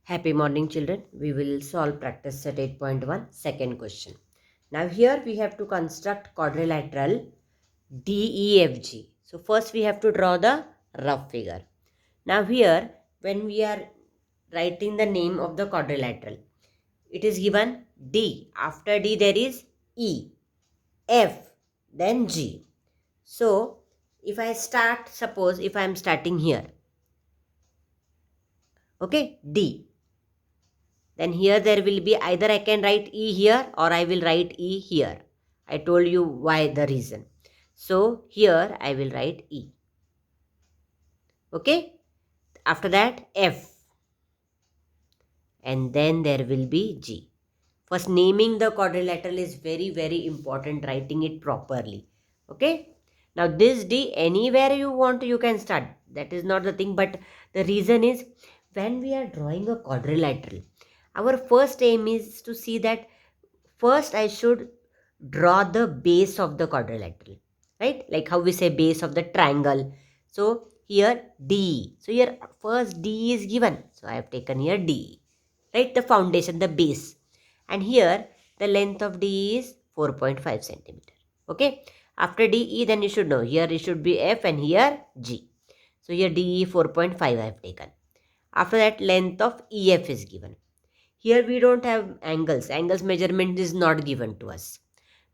Happy morning, children. We will solve practice set 8.1, second question. Now here we have to construct quadrilateral DEFG. So first we have to draw the rough figure. Now here when we are writing the name of the quadrilateral, it is given D. After D there is E, F, then G. So if I start, suppose if I am starting here, okay, D. Then here there will be either I can write E here or I will write E here. I told you why, the reason. So here I will write E. Okay. After that F. And then there will be G. First, naming the quadrilateral is very important. Writing it properly. Okay. Now this D, anywhere you want you can start. That is not the thing. But the reason is when we are drawing a quadrilateral, our first aim is to see that first I should draw the base of the quadrilateral, right? Like how we say base of the triangle. So here D. So here first D is given. So I have taken here D, right? The foundation, the base. And here the length of D is 4.5 centimeter. Okay. After DE, then you should know here it should be F and here G. So here DE 4.5 I have taken. After that, length of EF is given. Here we don't have angles. Angles measurement is not given to us.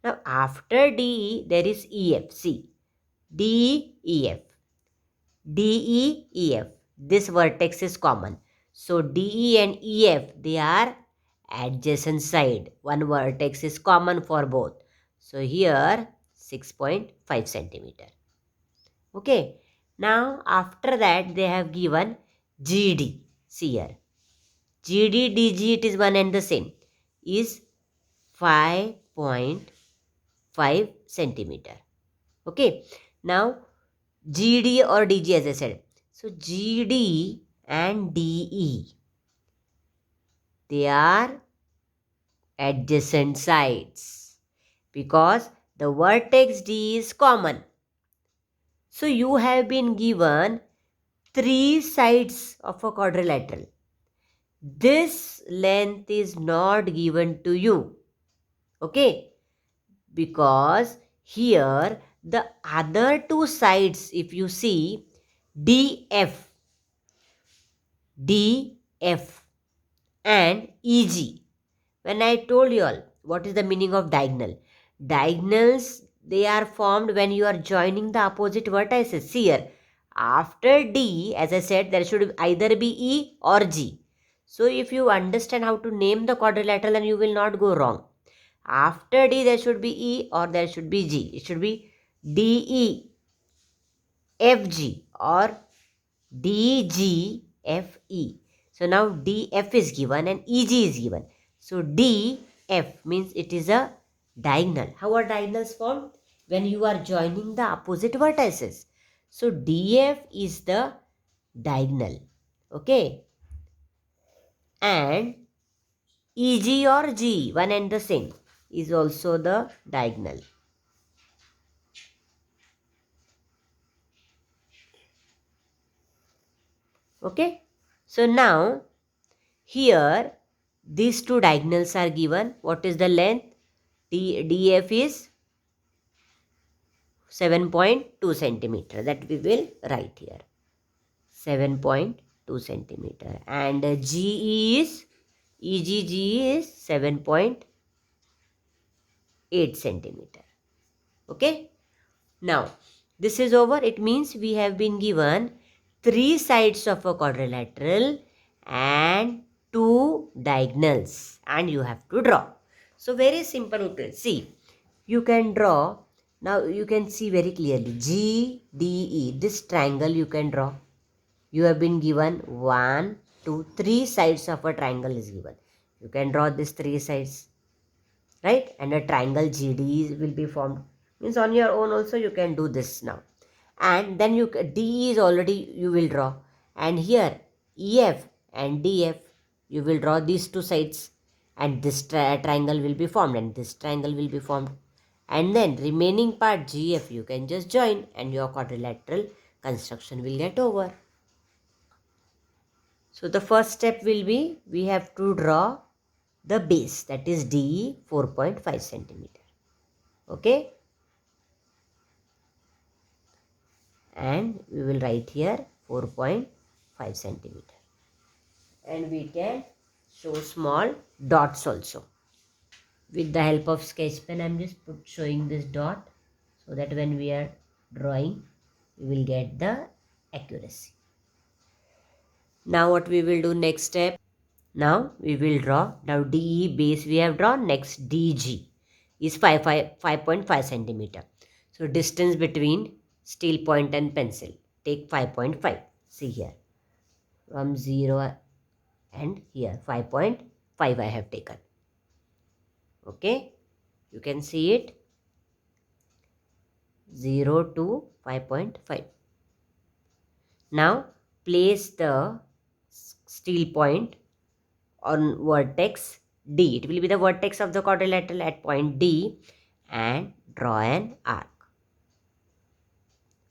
Now after DE, there is EF. See, DE, EF. DE, EF. This vertex is common. So DE and EF, they are adjacent side. One vertex is common for both. So here 6.5 centimeter. Okay. Now after that they have given GD. See here. GD, DG, it is one and the same. Is 5.5 centimeter. Okay. Now GD or DG, as I said. So GD and DE, they are adjacent sides because the vertex D is common. So you have been given three sides of a quadrilateral. This length is not given to you. Okay. Because here the other two sides, if you see, DF and EG. When I told you all what is the meaning of diagonal. Diagonals, they are formed when you are joining the opposite vertices. See here, after D, as I said, there should either be E or G. So if you understand how to name the quadrilateral, and you will not go wrong. After D, there should be E or there should be G. It should be DE, FG or DGFE. So now DF is given and EG is given. So DF means it is a diagonal. How are diagonals formed? When you are joining the opposite vertices. So DF is the diagonal. Okay. And EG or G, one and the same, is also the diagonal. Okay. So now here these two diagonals are given. What is the length? DF is 7.2 centimeter. That we will write here. 7.2 centimeter. And GE is, EGG is 7.8 centimeter. Okay. Now this is over. It means we have been given three sides of a quadrilateral and two diagonals, and you have to draw. So very simple. See, you can draw. Now you can see very clearly GDE, this triangle you can draw. You have been given 1, 2, 3 sides of a triangle is given. You can draw these three sides, right? And a triangle GD will be formed. Means on your own also you can do this now. And then DE is already you will draw. And here EF and DF, you will draw these two sides. And this triangle will be formed and this triangle will be formed. And then remaining part GF you can just join and your quadrilateral construction will get over. So the first step will be, we have to draw the base, that is DE 4.5 centimeter. Okay, and we will write here 4.5 centimeter, and we can show small dots also. With the help of sketch pen, I am just showing this dot, so that when we are drawing, we will get the accuracy. Now what we will do next step, now we will draw, now DE base we have drawn, next DG is 5.5 centimeter. So distance between steel point and pencil, take 5.5. See here, from 0 and here 5.5 I have taken. Okay, you can see it, 0 to 5.5. Now place the steel point on vertex D. It will be the vertex of the quadrilateral at point D, and draw an arc.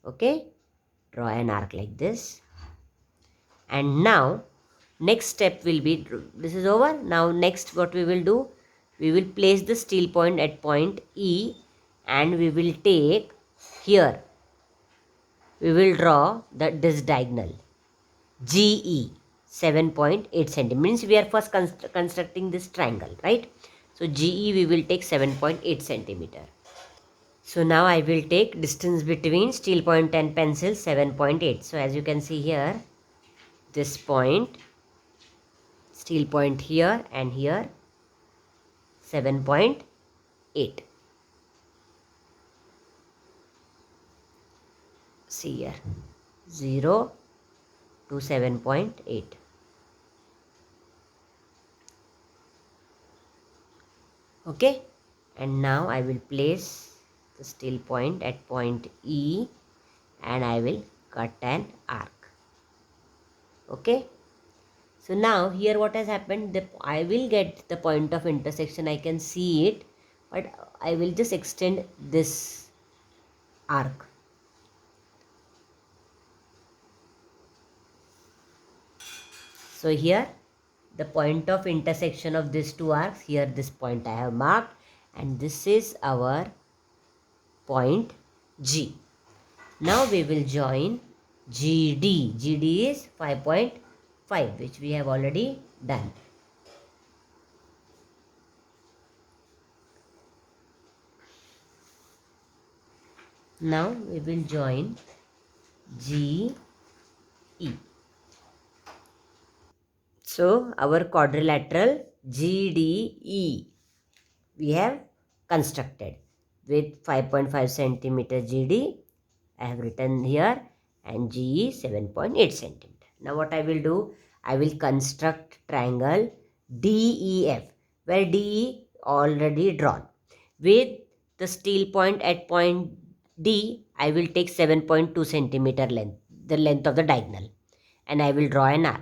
Okay, draw an arc like this. And now next step will be, this is over. Now next what we will do, we will place the steel point at point E, and we will take here, we will draw this diagonal GE 7.8 centimeters. Means we are first constructing this triangle, right? So GE we will take 7.8 centimeter. So now I will take distance between steel point and pencil 7.8. So as you can see here, this point, steel point here and here, 7.8. See here, 0 to 7.8. Okay, and now I will place the steel point at point E, and I will cut an arc. Okay, so now here what has happened, I will get the point of intersection, I can see it, but I will just extend this arc. So here the point of intersection of these two arcs, here this point I have marked, and this is our point G. Now we will join GD. GD is 5.5, which we have already done. Now we will join GE. So our quadrilateral GDE we have constructed with 5.5 centimeter GD. I have written here, and GE 7.8 centimeter. Now what I will do, I will construct triangle DEF, where DE already drawn. With the steel point at point D, I will take 7.2 centimeter length, the length of the diagonal, and I will draw an arc.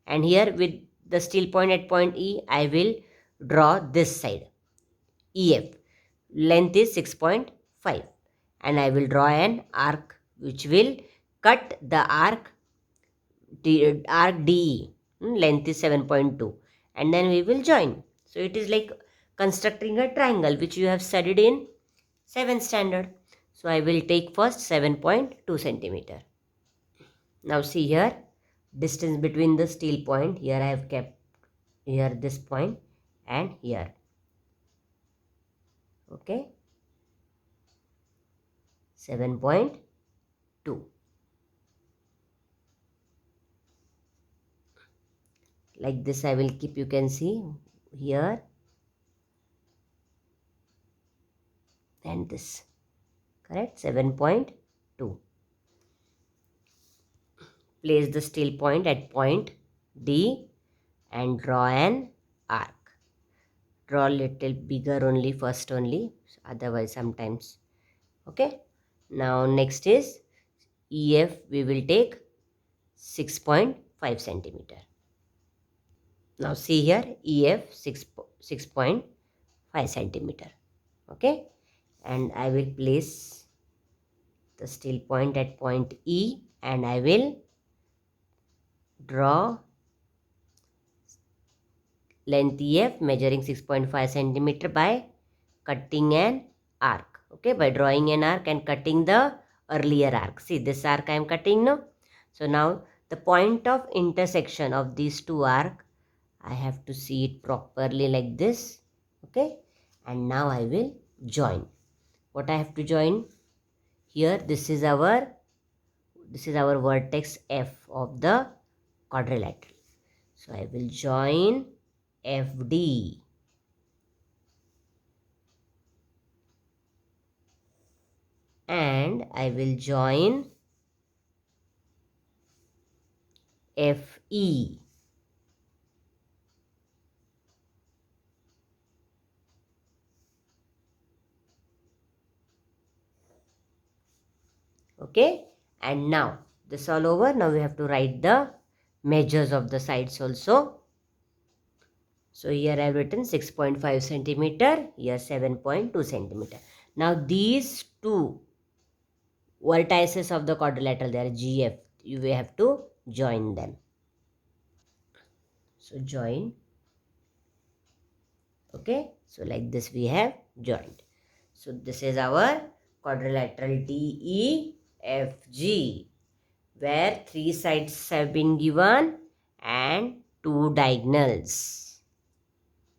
And here with the steel point at point E, I will draw this side, EF. Length is 6.5, and I will draw an arc which will cut the arc DE. Length is 7.2, and then we will join. So it is like constructing a triangle, which you have studied in 7th standard. So I will take first 7.2 centimeter. Now see here, distance between the steel point, here I have kept here this point, and here. Okay, 7.2. Like this I will keep, you can see here, and this, correct, 7.2. Place the steel point at point D and draw an arc. Draw little bigger only, first only, otherwise sometimes. Okay, now next is EF, we will take 6.5 centimeter. Now see here, EF 6.5 centimeter. Okay, and I will place the steel point at point E, and I will draw length EF measuring 6.5 centimeter by cutting an arc. Okay, by drawing an arc and cutting the earlier arc. See, this arc I am cutting now. So now the point of intersection of these two arcs, I have to see it properly like this. Okay, and now I will join. What I have to join? Here, this is our vertex F of the quadrilateral. So I will join FD. And I will join FE. Okay, and now this all over. Now we have to write the measures of the sides also. So here I have written 6.5 centimeter, here 7.2 centimeter. Now these two vertices of the quadrilateral, they are GF. You will have to join them. So join. Okay, so like this we have joined. So this is our quadrilateral DEFG, where 3 sides have been given and 2 diagonals.